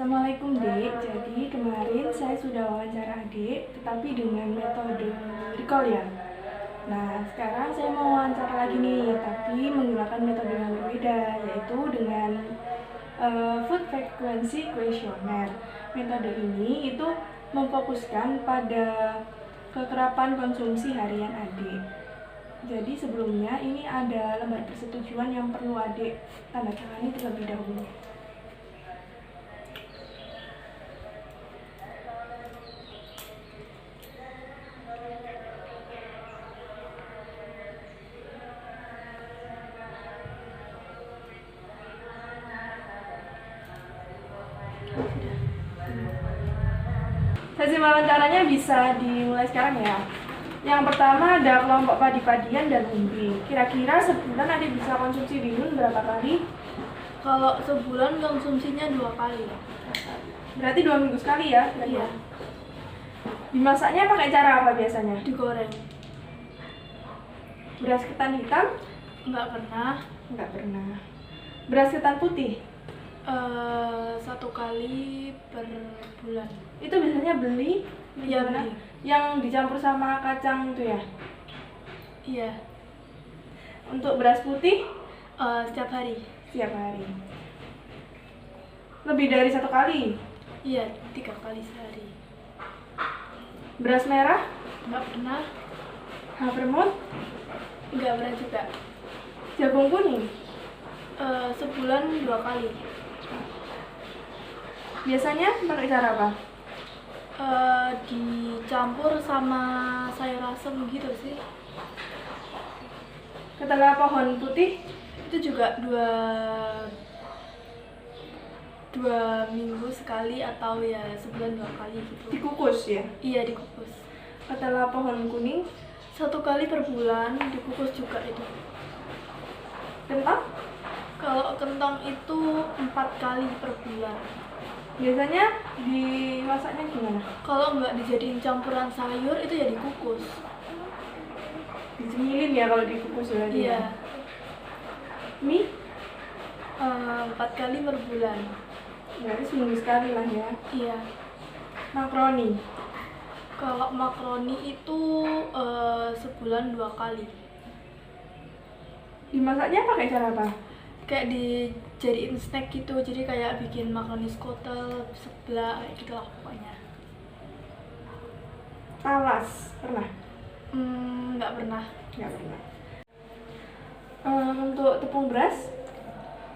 Assalamualaikum Dek, jadi kemarin saya sudah wawancara Dek, tetapi dengan metode recall ya. Nah, sekarang saya mau wawancara lagi nih, tapi menggunakan metode yang berbeda, yaitu dengan Food Frequency Questionnaire. Metode ini itu memfokuskan pada kekerapan konsumsi harian Adik. Jadi sebelumnya ini ada lembar persetujuan yang perlu Adik tanda tangani terlebih dahulu. Sesi wawancaranya bisa dimulai sekarang ya. Yang pertama ada kelompok padi-padian dan umbi. Kira-kira sebulan Adik bisa konsumsi bihun berapa kali? Kalau sebulan konsumsinya 2 kali. Berarti 2 minggu sekali ya? Iya. Dimasaknya pakai cara apa biasanya? Digoreng. Beras ketan hitam? Nggak pernah. Nggak pernah. Beras ketan putih? 1 kali per bulan. Itu biasanya beli? Iya, mana? beli. Yang dicampur sama kacang itu ya? Iya. Untuk beras putih? Setiap hari. Setiap hari. Lebih dari 1 kali? Iya, 3 kali sehari. Beras merah? Nggak pernah. Havermut? Nggak pernah juga. Jagung kuning? Sebulan 2 kali. Biasanya pakai cara apa? Dicampur sama sayur asem gitu sih. Ketela pohon putih? Itu juga 2 minggu sekali atau ya sebulan 2 kali gitu. Dikukus ya? Iya, dikukus. Ketela pohon kuning? 1 kali per bulan, dikukus juga itu. Kentang? Kalau kentang itu 4 kali per bulan. Biasanya dimasaknya gimana? Kalau nggak dijadiin campuran sayur itu ya dikukus. Dicemilin ya kalau dikukus berarti. Iya. Ya? Mie? 4 kali per bulan. Berarti seminggu sekali lah ya. Iya. Makaroni? Kalau makaroni itu sebulan 2 kali. Dimasaknya pakai cara apa? Kayak dijadiin snack gitu, jadi kayak bikin makaroni skotel, seblak, kayak gitu lah pokoknya. Talas? Pernah? Nggak pernah. Nggak pernah. Untuk tepung beras?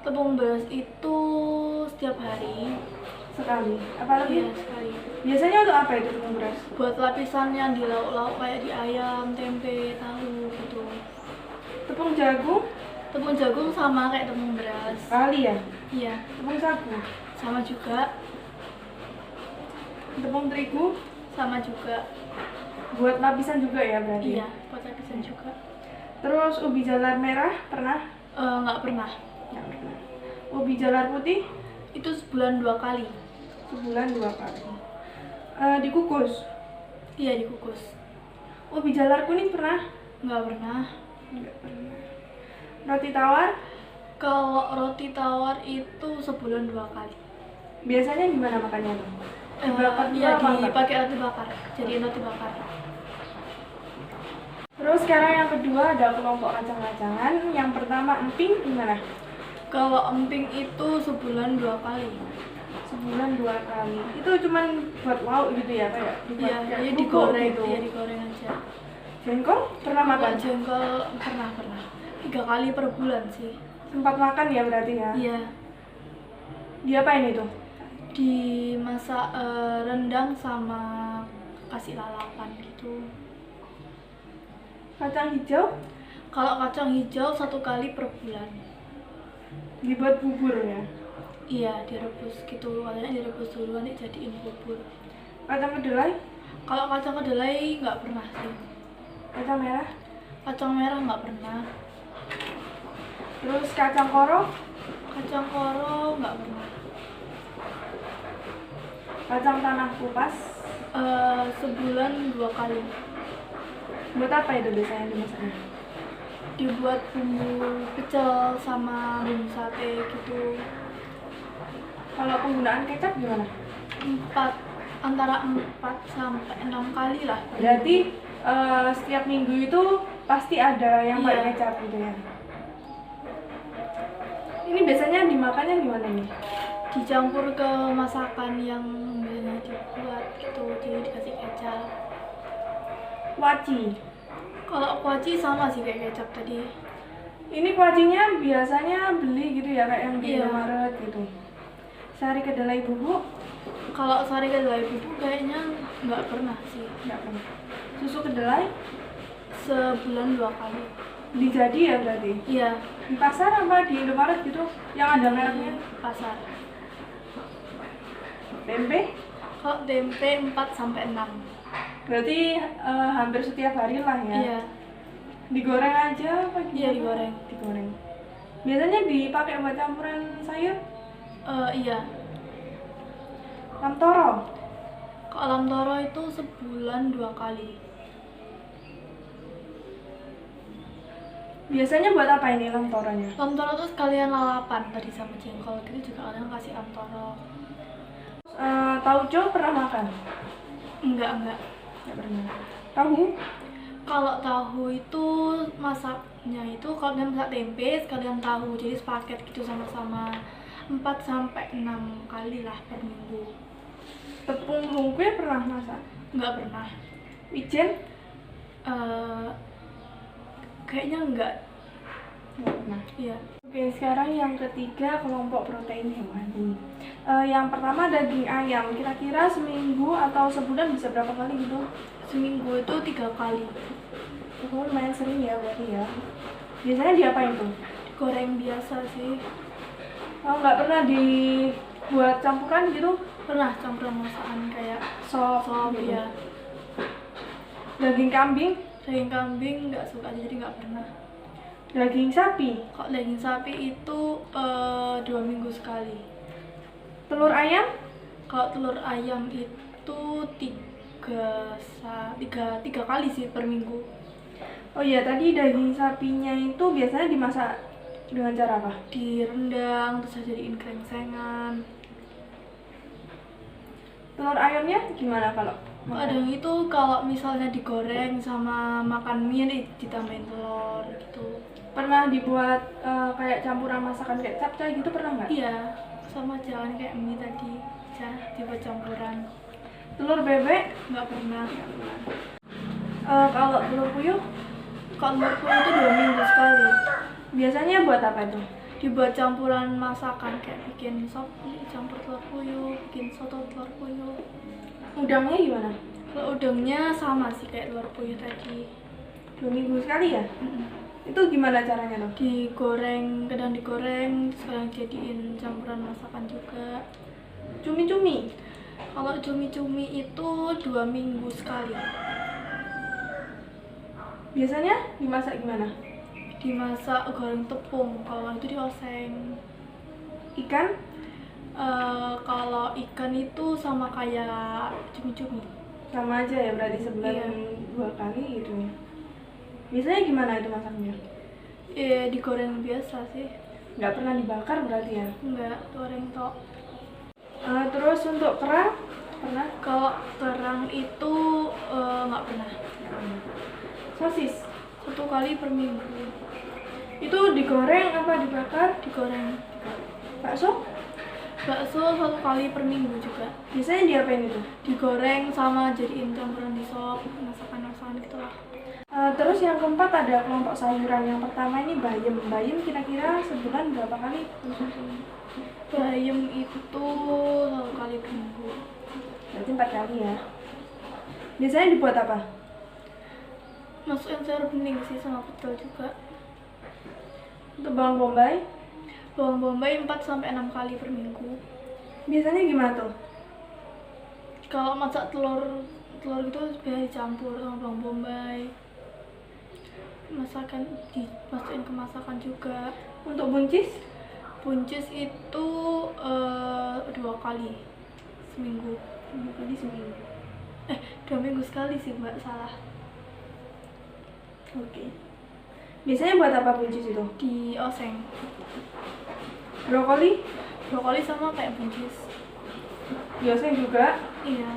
Tepung beras itu setiap hari. Sekali? Apa lebih? Iya, sekali. Biasanya untuk apa itu tepung beras? Buat lapisan yang di lauk-lauk kayak di ayam, tempe, tahu gitu. Tepung jagung? Tepung jagung sama kayak tepung beras. Kali ya? Iya, Tepung sagu? sama juga. Tepung terigu? Sama juga. Buat lapisan juga ya berarti? Iya, buat lapisan juga. Terus ubi jalar merah? Pernah? Nggak pernah. Nggak pernah. Ubi jalar putih? Itu sebulan 2 kali. Sebulan 2 kali. Dikukus? Iya, dikukus. Ubi jalar kuning pernah? Nggak pernah. Nggak pernah. Roti tawar? Kalau roti tawar itu sebulan 2 kali. Biasanya gimana makannya tuh? Dibakar juga Iya, apa enggak? dipakai roti bakar. Jadiin roti bakar. Terus sekarang yang kedua ada kelompok kacang-kacangan. Yang pertama emping gimana? Kalau emping itu sebulan 2 kali. Sebulan 2 kali. Itu cuman buat lauk gitu ya kayak Iya, kayak ya kerupuk digoreng, gitu. ya digoreng aja. Jengkol pernah makan? Kalau jengkol pernah. 3 kali per bulan sih. Sempat makan ya berarti ya? Iya. Diapain itu? Dimasak rendang sama kasih lalapan gitu. Kacang hijau? Kalau kacang hijau 1 kali per bulan. Dibuat bubur ya? Iya, direbus gitu. Katanya direbus dulu nanti jadiin bubur. Kacang kedelai? Kalau kacang kedelai nggak pernah sih. Kacang merah? Kacang merah nggak pernah. Terus kacang koro? Kacang koro nggak pernah. Kacang tanah kupas? Sebulan 2 kali. Buat apa itu biasanya dimasaknya? Dibuat bumbu pecel sama bumbu sate gitu. Kalau penggunaan kecap gimana? Antara 4 sampai 6 kali lah. Berarti setiap minggu itu pasti ada yang pakai Iya. kecap gitu ya. Ini biasanya dimakannya gimana nih? Dicampur ke masakan yang biasanya dibuat gitu, jadi dikasih kecap. Kuaci. Kalau kuaci sama sih kayak kecap tadi. Ini kuacinya biasanya beli gitu ya, kayak yang di Iya. Indomaret gitu. Sari kedelai bubuk Kalau sari kedelai bubuk kayaknya nggak pernah sih. nggak pernah. Susu kedelai Sebulan 2 kali. beli jadi ya berarti. Iya. Di pasar apa di Indomaret gitu yang ada mereknya? Di pasar. Tempe Kalau tempe 4 sampai 6. berarti hampir setiap hari lah ya. Iya. Digoreng aja apa gimana? Iya, digoreng. Digoreng. Biasanya dipakai buat campuran sayur. Iya. Lam toro. Kalau lam toro itu sebulan 2 kali. Biasanya buat apa ini lam toronya? Lam toro tuh sekalian lalapan tadi sama jengkol gitu juga kadang kasih lam toro. Tauco pernah makan? Enggak. Nggak pernah. Tahu? Kalau tahu itu masaknya itu kalau dia masak tempe sekalian tahu jadi sepaket gitu sama-sama 4 sampai 6 kali lah per minggu. Tepung hungkwe pernah masak? Enggak pernah. Wijen? Eh, Kayaknya enggak. Nggak pernah. Iya. Oke, sekarang yang ketiga kelompok protein hewani. Yang pertama daging ayam. Kira-kira seminggu atau sebulan bisa berapa kali gitu? Seminggu itu 3 kali. Oh, lumayan sering ya berarti ya. Biasanya diapain tuh? Goreng biasa sih. Oh, nggak pernah dibuat campuran gitu? Pernah campuran masakan kayak Sop gitu. ya. Daging kambing, Daging kambing nggak suka jadi nggak pernah. daging sapi, Kalau daging sapi itu 2 minggu sekali. telur ayam, Kalau telur ayam itu tiga kali sih per minggu. oh iya tadi daging sapinya itu biasanya dimasak dengan cara apa? Direndang terus jadiin krengsengan. Telur ayamnya gimana kalau makan? Kadang itu kalau misalnya digoreng sama makan mie nih ditambahin telur gitu. Pernah dibuat kayak campuran masakan kayak capcay gitu pernah nggak? Iya, sama jalan kayak mie tadi, dibuat campuran. Telur bebek, Nggak pernah. kalau telur puyuh Kalau telur puyuh itu 2 minggu sekali. biasanya buat apa itu? Dibuat campuran masakan kayak bikin sop campur telur puyuh, bikin soto telur puyuh. Udangnya gimana? Kalau udangnya sama sih kayak telur puyuh tadi. 2 minggu sekali ya? Itu gimana caranya tuh? Digoreng, kadang digoreng, sekarang jadiin campuran masakan juga. Cumi-cumi, Kalau cumi-cumi itu 2 minggu sekali. biasanya dimasak gimana? Dimasak goreng tepung, kalau itu dioseng. Ikan, Kalau ikan itu sama kayak cumi-cumi. sama aja ya berarti sebulan Iya. 2 kali gitu ya. Biasanya gimana itu masaknya? Digoreng biasa sih. Nggak pernah dibakar berarti ya? Enggak, goreng tok. Terus untuk kerang, pernah? Kalau kerang itu nggak pernah. Sosis, 1 kali per minggu. itu digoreng apa dibakar? Digoreng. Bakso, Bakso 1 kali per minggu juga. biasanya diapain itu? Digoreng sama jadiin campuran di sop, masakan-masakan gitulah. Terus yang keempat ada kelompok sayuran. Yang pertama ini bayam. Bayam kira-kira sebulan berapa kali? Bayam itu 1 kali per minggu. Berarti 4 kali ya. Biasanya dibuat apa? Masukin sayur bening sih sama pecel juga. Untuk bawang bombay, Bawang bombay 4 sampai 6 kali per minggu. biasanya gimana tuh? Kalau masak telur gitu biasa dicampur sama bawang bombay. Dimasukin ke masakan juga. Untuk buncis, Buncis itu 2 kali seminggu. 2 kali seminggu. 2 minggu sekali sih mbak, salah. Oke. Biasanya buat apa buncis itu? Dioseng. Brokoli, brokoli sama kayak buncis. Biasanya juga. Iya.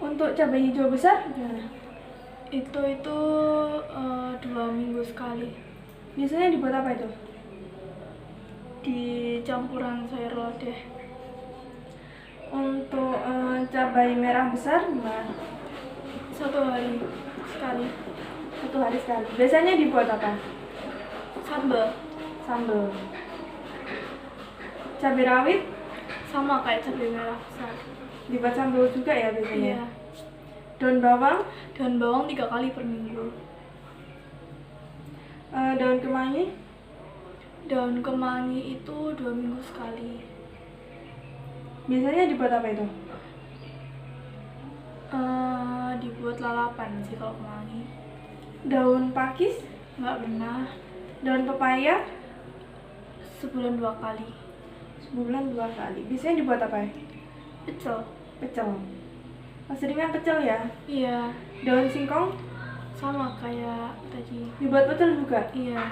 Untuk cabai hijau besar gimana? Itu 2 minggu sekali. Biasanya dibuat apa itu? Di campuran sayur lodeh. Untuk cabai merah besar gimana? 1 hari sekali. 1 hari sekali. Biasanya dibuat apa? Sambal Sambal. Cabai rawit sama kayak cabai merah besar. dibuat sambal juga ya biasanya? Iya. Daun bawang, Daun bawang 3 kali per minggu. daun kemangi, Daun kemangi itu 2 minggu sekali. biasanya dibuat apa itu? Dibuat lalapan sih kalau kemangi. Daun pakis, Nggak pernah. daun pepaya, Sebulan 2 kali. sebulan 2 kali. Biasanya dibuat apa ya? Pecel. Pecel. Seringnya pecel ya. Iya. Daun singkong Sama kayak tadi. dibuat pecel juga. Iya.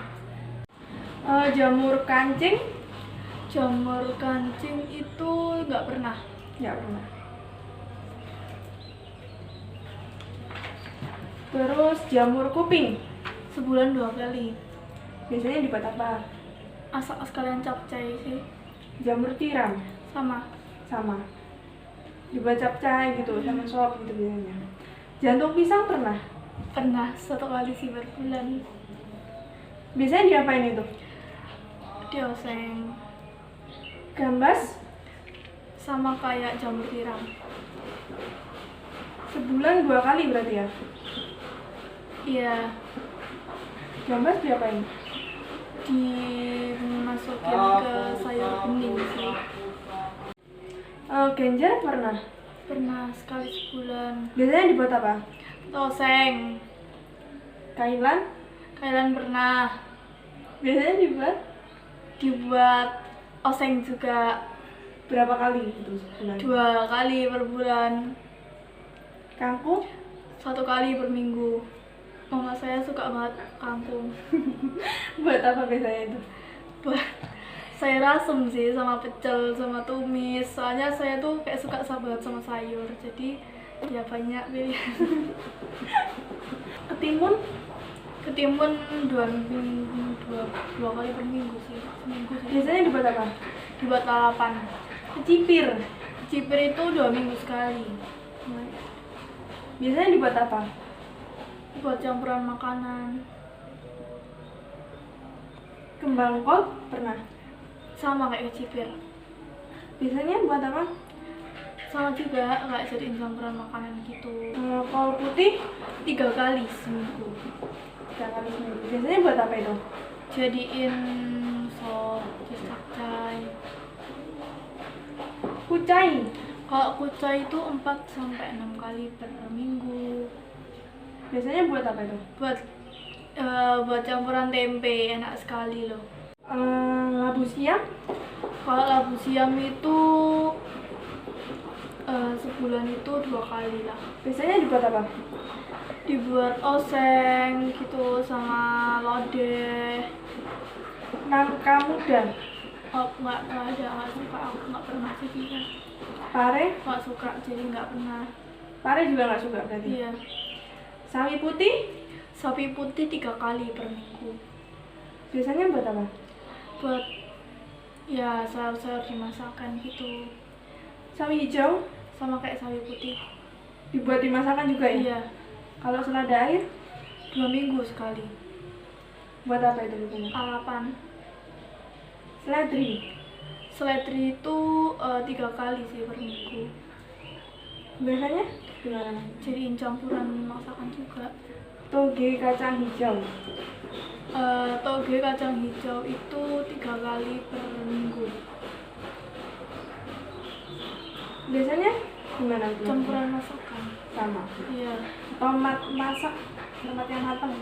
Jamur kancing Jamur kancing itu nggak pernah. nggak pernah. Terus jamur kuping Sebulan 2 kali. biasanya dibuat apa? Asal sekalian capcay sih. Jamur tiram Sama. sama dibuat capcay gitu sama sop gitu biasanya. Jantung pisang pernah. Pernah 1 kali sih per bulan. Biasanya diapain itu? Dioseng. Gambas Sama kayak jamur tiram. sebulan 2 kali berarti ya. Iya. Gambas diapain? Dimasukin ke sayur bening sih. Genjer pernah. Pernah sekali sebulan. Biasanya dibuat apa? Toseng. Kailan Kailan pernah. biasanya Dibuat oseng juga. berapa kali itu sebulan? 2 kali per bulan. Kangkung 1 kali per minggu. Mama saya suka banget kangkung. buat apa biasanya itu? Buat sayur asem sih, sama pecel, sama tumis. Soalnya saya tuh kayak suka banget sama sayur. Jadi ya banyak pilihan. Ketimun Ketimun 2 kali per minggu sih. Seminggu sih. biasanya dibuat apa? Dibuat lalapan. Kecipir Cipir itu 2 minggu sekali. biasanya dibuat apa? Buat campuran makanan. Kembang kol pernah. Sama kayak kecipir. Biasanya buat apa? Sama juga kayak jadiin campuran makanan gitu. Kol putih 3 kali seminggu. 3 kali seminggu. Biasanya buat apa itu? Jadiin sop, jus capcay. Kucai Kalau kucai itu 4 sampai 6 kali per minggu. biasanya buat apa itu? Buat campuran tempe, enak sekali loh. Labu siam Kalau labu siam itu sebulan itu 2 kali lah. biasanya dibuat apa? Dibuat oseng gitu sama lodeh. Nangka muda, Oh, nggak suka, aku nggak pernah sih juga. pare Nggak suka, jadi nggak pernah. pare juga nggak suka berarti. Iya. Sawi putih Sapi putih 3 kali per minggu. biasanya buat apa? Buat ya sayur-sayur dimasakkan gitu. Sawi hijau Sama kayak sawi putih. dibuat dimasakan juga ya? Iya. Kalau selada air 2 minggu sekali. buat apa itu biasanya? Lalapan. Seledri Seledri itu 3 kali sih per minggu. biasanya gimana? Jadiin campuran masakan juga. Toge kacang hijau Toge kacang hijau itu 3 kali per minggu. biasanya gimana? Campuran masakan. Sama Iya. tomat masak, tomat yang matang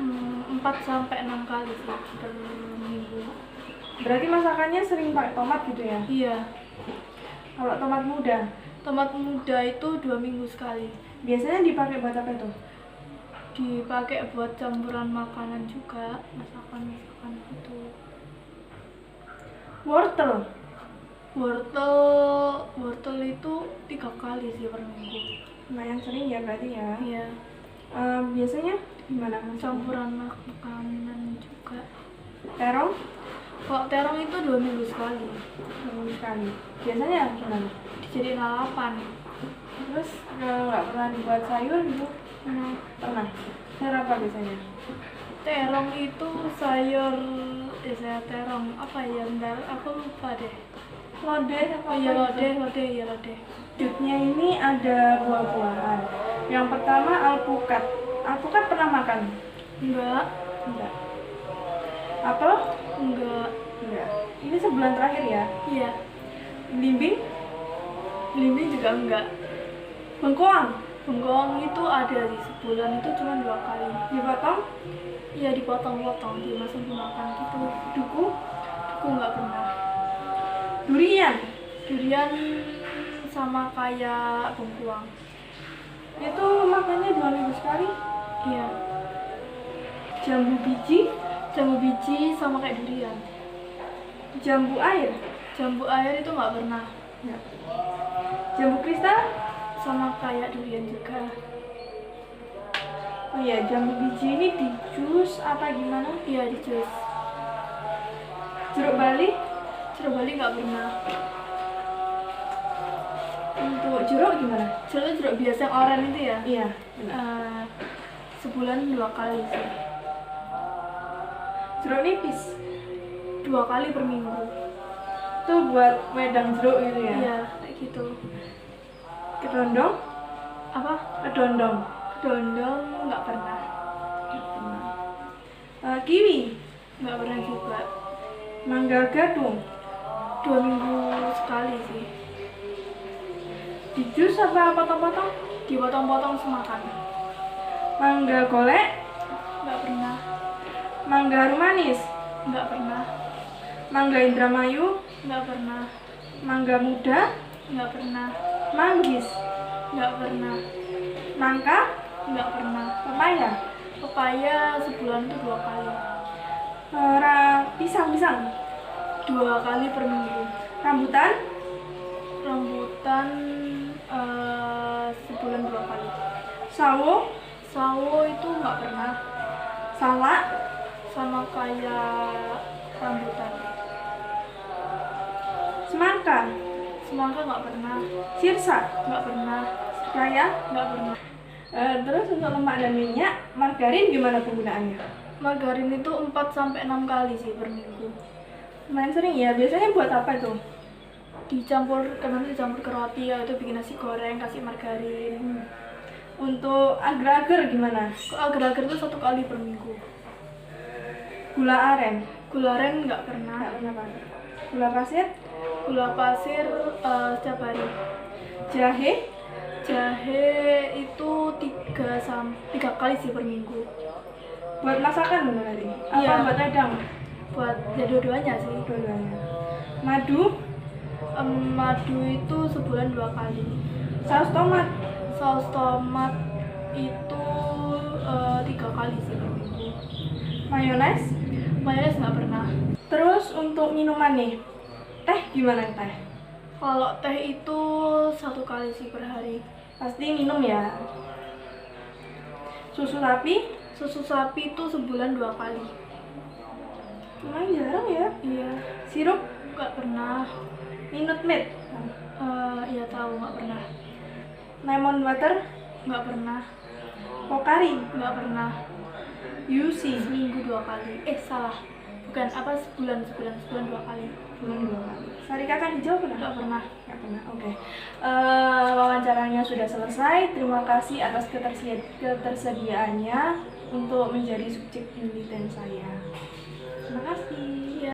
4 sampai 6 kali sih per minggu. berarti masakannya sering pakai tomat gitu ya? Iya. Kalau tomat muda Tomat muda itu 2 minggu sekali. biasanya dipakai buat apa itu? Dipakai buat campuran makanan juga, masakan gitu. Wortel Wortel itu 3 kali sih per minggu. Lumayan sering ya berarti ya. Iya. Biasanya gimana Mas? Campuran makanan juga. Terong? Kalau terong itu 2 minggu sekali. Sekali. Biasanya gimana? Dijadiin lalapan. Terus nggak pernah dibuat sayur gitu? Pernah. Sayur apa biasanya? Terong itu sayur, saya terong apa ya? Bentar, aku lupa deh. Lodeh apa? Oh iya gitu? lodeh. Selanjutnya ini ada buah-buahan. Yang pertama alpukat. Alpukat pernah makan? Enggak. Apel? Enggak. Ini sebulan terakhir ya? Iya. Belimbing? Belimbing juga enggak. Bengkoang? Bengkoang itu ada di sebulan itu cuma 2 kali. Dipotong? Iya dipotong-potong, dimasukin dimakan gitu. Duku? Aku nggak pernah. Durian? Durian sama kayak bengkuang. Itu makannya 2 minggu sekali? Iya. Jambu biji? Jambu biji sama kayak durian. Jambu air? Jambu air itu nggak pernah. Ya. Jambu kristal? Sama kayak durian juga. Oh iya, jambu biji ini di jus apa gimana? Iya di jus. Jeruk bali? Jeruk bali nggak pernah. Untuk jeruk gimana? Jeruk biasa yang oranye itu ya? Iya. Sebulan 2 kali sih. Jeruk nipis? 2 kali per minggu. Itu buat wedang jeruk gitu ya? Iya kayak gitu. Kedondong? Apa? Kedondong? Kedondong nggak pernah. Kiwi? Nggak pernah juga. Mangga gadung? 2 minggu sekali sih. Di jus apa potong-potong? Dipotong-potong semakan. Mangga golek? Nggak pernah. Mangga harum manis? Nggak pernah. Mangga Indramayu? Nggak pernah. Mangga muda? Nggak pernah. Manggis? Nggak pernah. Nangka? Nggak pernah. Pepaya? Pepaya sebulan itu 2 kali. Pisang? 2 kali per minggu. Rambutan? Rambutan sebulan 2 kali. Sawo? Sawo itu nggak pernah. Salak? Sama kayak rambutan. Semangka? Semangka nggak pernah. Sirsa? Nggak pernah. Raya? Nggak pernah. Terus untuk lemak dan minyak, margarin gimana penggunaannya? Margarin itu 4-6 kali sih per minggu. Lumayan sering ya, biasanya buat apa tuh? Kadang dicampur ke roti ya, itu bikin nasi goreng, kasih margarin. Untuk agar-agar gimana? Agar-agar itu 1 kali per minggu. Gula aren? Gula aren nggak pernah. Nggak pernah pakai. Gula pasir? Gula pasir setiap hari. Jahe? Jahe itu 3 kali sih per minggu. Buat masakan bener tadi? Apa Iya. buat wedang? Buat ya dua-duanya sih. Dua-duanya. Madu? Madu itu sebulan 2 kali. Saus tomat? Saus tomat itu 3 kali sih per minggu. Mayones? Mayones nggak pernah. Terus untuk minuman nih, teh gimana teh? Kalau teh itu 1 kali sih per hari. Pasti minum ya. Susu sapi? Susu sapi itu sebulan 2 kali. Lumayan jarang ya. Iya. Sirup? Nggak pernah. Minute Maid? Iya tahu nggak pernah. Lemon water? Nggak pernah. Pocari? Nggak pernah. UC? Seminggu 2 kali. Salah. Bukan sebulan 2 kali. Bulan 2 kali. Sari kacang hijau pernah? Nggak pernah. Nggak pernah, oke. Wawancaranya sudah selesai. Terima kasih atas ketersediaannya untuk menjadi subjek penelitian saya. Terima kasih.